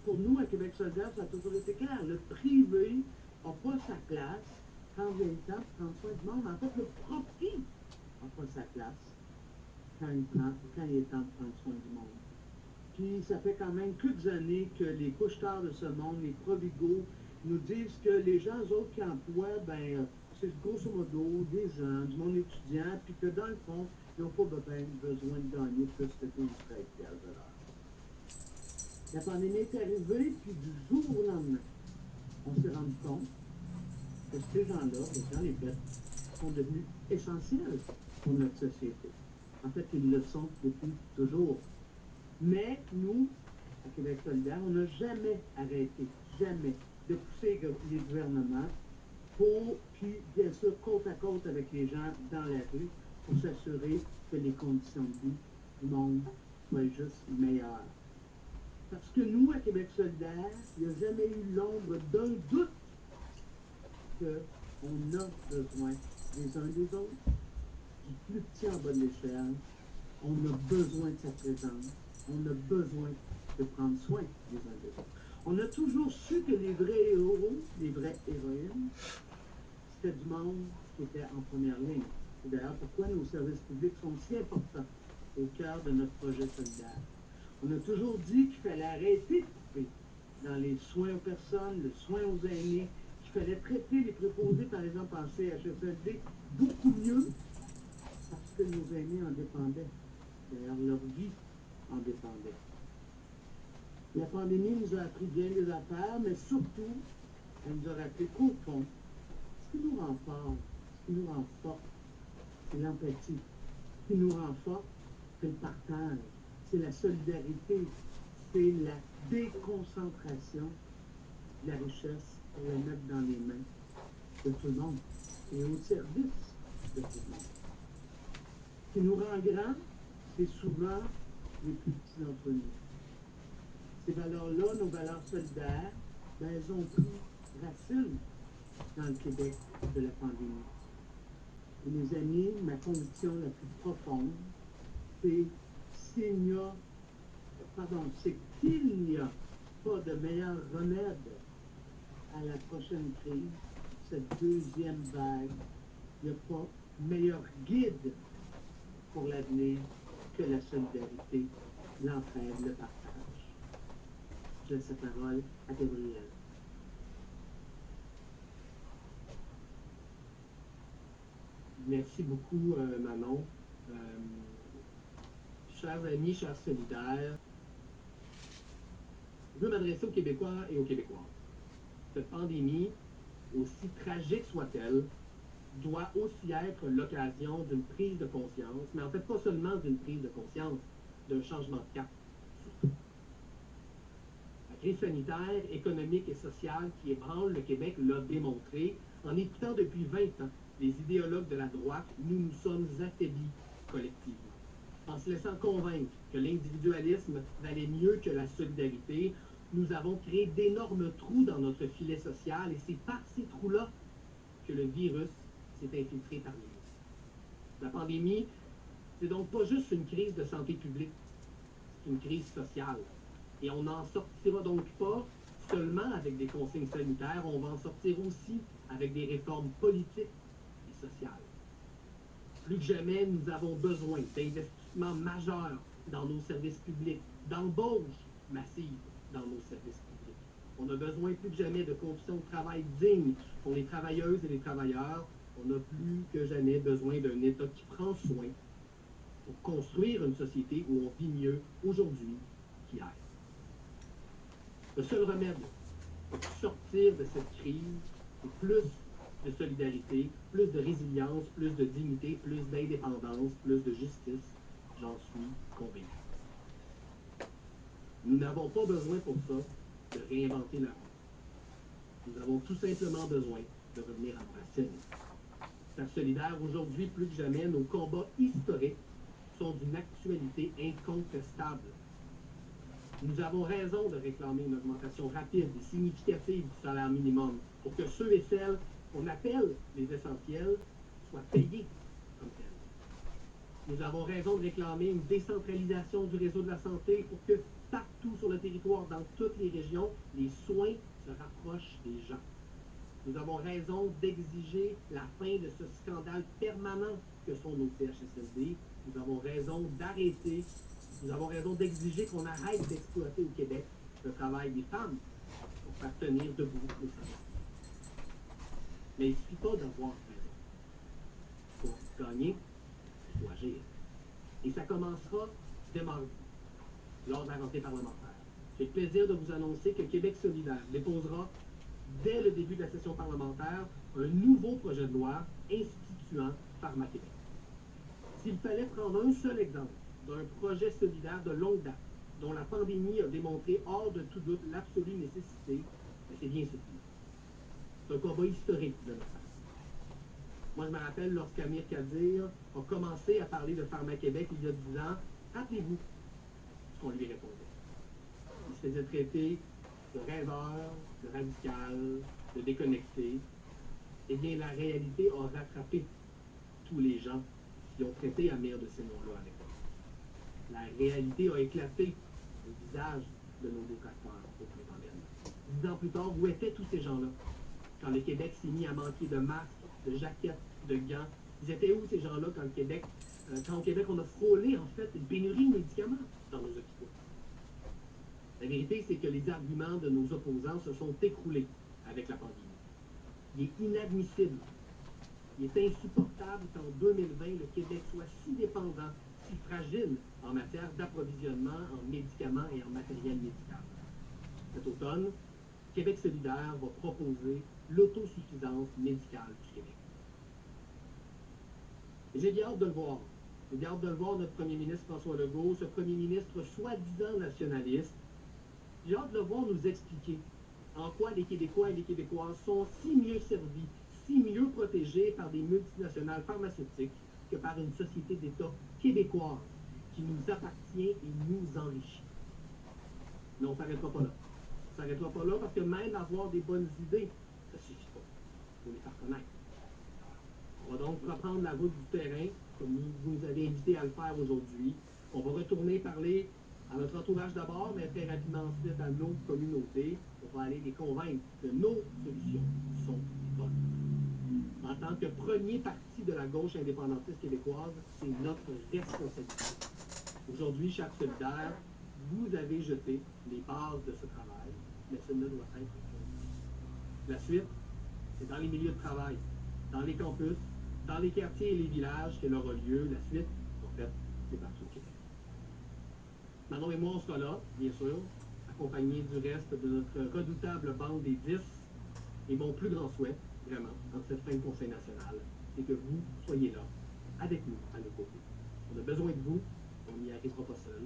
pour nous, à Québec solidaire, ça a toujours été clair. Le privé n'a pas sa place quand vient le temps de prendre soin du monde. En fait, le profit n'a pas sa place quand il est temps de prendre soin du monde. Puis ça fait quand même quelques années que les couche-tard de ce monde, les Provigo, nous disent que les gens, eux autres, qui emploient, c'est grosso modo des gens, du monde étudiant, puis que dans le fond, ils n'ont pas besoin de gagner plus que 12 13 piastres de l'heure. La pandémie est arrivée, puis du jour au lendemain, on s'est rendu compte que ces gens-là, dans les faits, sont devenus essentiels pour notre société. En fait, ils le sont depuis toujours. Mais nous, à Québec solidaire, on n'a jamais arrêté, jamais, de pousser les gouvernements puis bien sûr, côte à côte avec les gens dans la rue, pour s'assurer que les conditions de vie du monde soient juste meilleures. Parce que nous, à Québec solidaire, il n'y a jamais eu l'ombre d'un doute qu'on a besoin des uns des autres, du plus petit en bas de l'échelle. On a besoin de sa présence. On a besoin de prendre soin des uns des autres. On a toujours su que les vrais héros, les vraies héroïnes, c'était du monde qui était en première ligne. C'est d'ailleurs pourquoi nos services publics sont si importants au cœur de notre projet solidaire. On a toujours dit qu'il fallait arrêter de couper dans les soins aux personnes, le soin aux aînés, qu'il fallait traiter les préposés, par exemple, en CHSLD, beaucoup mieux parce que nos aînés en dépendaient. D'ailleurs, leur vie en dépendait. La pandémie nous a appris bien des affaires, mais surtout, elle nous a rappelé qu'au fond, ce qui nous rend fort, ce qui nous rend fort, c'est l'empathie. Ce qui nous rend fort, c'est le partage, c'est la solidarité, c'est la déconcentration de la richesse pour la mettre dans les mains de tout le monde et au service de tout le monde. Ce qui nous rend grands, c'est souvent les plus petits d'entre nous. Ces valeurs-là, nos valeurs solidaires, elles ont pris racine dans le Québec de la pandémie. Et mes amis, ma conviction la plus profonde, c'est c'est qu'il n'y a pas de meilleur remède à la prochaine crise, cette deuxième vague. Il n'y a pas meilleur guide pour l'avenir que la solidarité, l'entraide, le partage. Je laisse la parole à Gabriel. Merci beaucoup, Manon. Chers amis, chers solidaires, je veux m'adresser aux Québécois et aux Québécoises. Cette pandémie, aussi tragique soit-elle, doit aussi être l'occasion d'une prise de conscience, mais en fait pas seulement d'une prise de conscience, d'un changement de cap, surtout. La crise sanitaire, économique et sociale qui ébranle le Québec l'a démontré en écoutant depuis 20 ans les idéologues de la droite, nous sommes affaiblis collectivement. En se laissant convaincre que l'individualisme valait mieux que la solidarité, nous avons créé d'énormes trous dans notre filet social et c'est par ces trous-là que le virus s'est infiltré parmi nous. La pandémie, c'est donc pas juste une crise de santé publique, c'est une crise sociale. Et on n'en sortira donc pas seulement avec des consignes sanitaires, on va en sortir aussi avec des réformes politiques et sociales. Plus que jamais, nous avons besoin d'investissements majeurs dans nos services publics, d'embauches massives dans nos services publics. On a besoin plus que jamais de conditions de travail dignes pour les travailleuses et les travailleurs. On a plus que jamais besoin d'un État qui prend soin pour construire une société où on vit mieux aujourd'hui qu'hier. Le seul remède pour sortir de cette crise, c'est plus de solidarité, plus de résilience, plus de dignité, plus d'indépendance, plus de justice. J'en suis convaincu. Nous n'avons pas besoin pour ça de réinventer la roue. Nous avons tout simplement besoin de revenir à nos racines. Faire solidaire aujourd'hui, plus que jamais, nos combats historiques sont d'une actualité incontestable. Nous avons raison de réclamer une augmentation rapide et significative du salaire minimum pour que ceux et celles qu'on appelle les essentiels soient payés comme tels. Nous avons raison de réclamer une décentralisation du réseau de la santé pour que partout sur le territoire, territoire, dans toutes les régions, les soins se rapprochent des gens. Nous avons raison d'exiger la fin de ce scandale permanent que sont nos CHSLD. Nous avons raison d'arrêter, nous avons raison d'exiger qu'on arrête d'exploiter au Québec le travail des femmes pour faire tenir debout nos services publics. Mais il ne suffit pas d'avoir raison. Pour gagner, il faut agir. Et ça commencera dès mardi, lors de la rentrée parlementaire. J'ai le plaisir de vous annoncer que Québec solidaire déposera, dès le début de la session parlementaire, un nouveau projet de loi instituant Pharma-Québec. S'il fallait prendre un seul exemple d'un projet solidaire de longue date, dont la pandémie a démontré hors de tout doute l'absolue nécessité, c'est bien celui-là. C'est un combat historique de notre part. Moi, je me rappelle lorsqu'Amir Kadir a commencé à parler de Pharma-Québec il y a 10 ans, rappelez-vous ce qu'on lui répondait. Il se faisait traiter de rêveur, de radical, de déconnecté. Eh bien, la réalité a rattrapé tous les gens qui ont traité Amir de ces noms-là à l'époque. La réalité a éclaté au visage de nos détracteurs au printemps dernier. 10 ans plus tard, où étaient tous ces gens-là? Quand le Québec s'est mis à manquer de masques, de jaquettes, de gants, ils étaient où ces gens-là quand au Québec on a frôlé en fait une pénurie de médicaments dans nos hôpitaux? La vérité, c'est que les arguments de nos opposants se sont écroulés avec la pandémie. Il est inadmissible, il est insupportable qu'en 2020, le Québec soit si dépendant, si fragile en matière d'approvisionnement en médicaments et en matériel médical. Cet automne, Québec solidaire va proposer l'autosuffisance médicale du Québec. Et j'ai bien hâte de le voir. J'ai bien hâte de le voir, notre premier ministre François Legault, ce premier ministre soi-disant nationaliste. J'ai hâte de le voir nous expliquer en quoi les Québécois et les Québécoises sont si mieux servis, si mieux protégés par des multinationales pharmaceutiques que par une société d'État québécoise qui nous appartient et nous enrichit. Mais on ne s'arrêtera pas là. On ne s'arrêtera pas là parce que même avoir des bonnes idées, ça ne suffit pas. Il faut les faire connaître. On va donc reprendre la route du terrain, comme vous nous avez invité à le faire aujourd'hui. On va retourner parler à notre entourage d'abord, mais très rapidement ensuite à nos communautés. On va aller les convaincre que nos solutions sont les bonnes. En tant que premier parti de la gauche indépendantiste québécoise, c'est notre responsabilité. Aujourd'hui, chers solidaires, vous avez jeté les bases de ce travail, mais ce ne doit être qu'un début. La suite, c'est dans les milieux de travail, dans les campus, dans les quartiers et les villages qu'elle aura lieu. La suite, en fait, c'est partout au Québec. Manon et moi, on sera là, bien sûr, accompagnés du reste de notre redoutable bande des 10. Et mon plus grand souhait, vraiment, en cette fin de Conseil national, c'est que vous soyez là, avec nous, à nos côtés. On a besoin de vous, on n'y arrivera pas seul.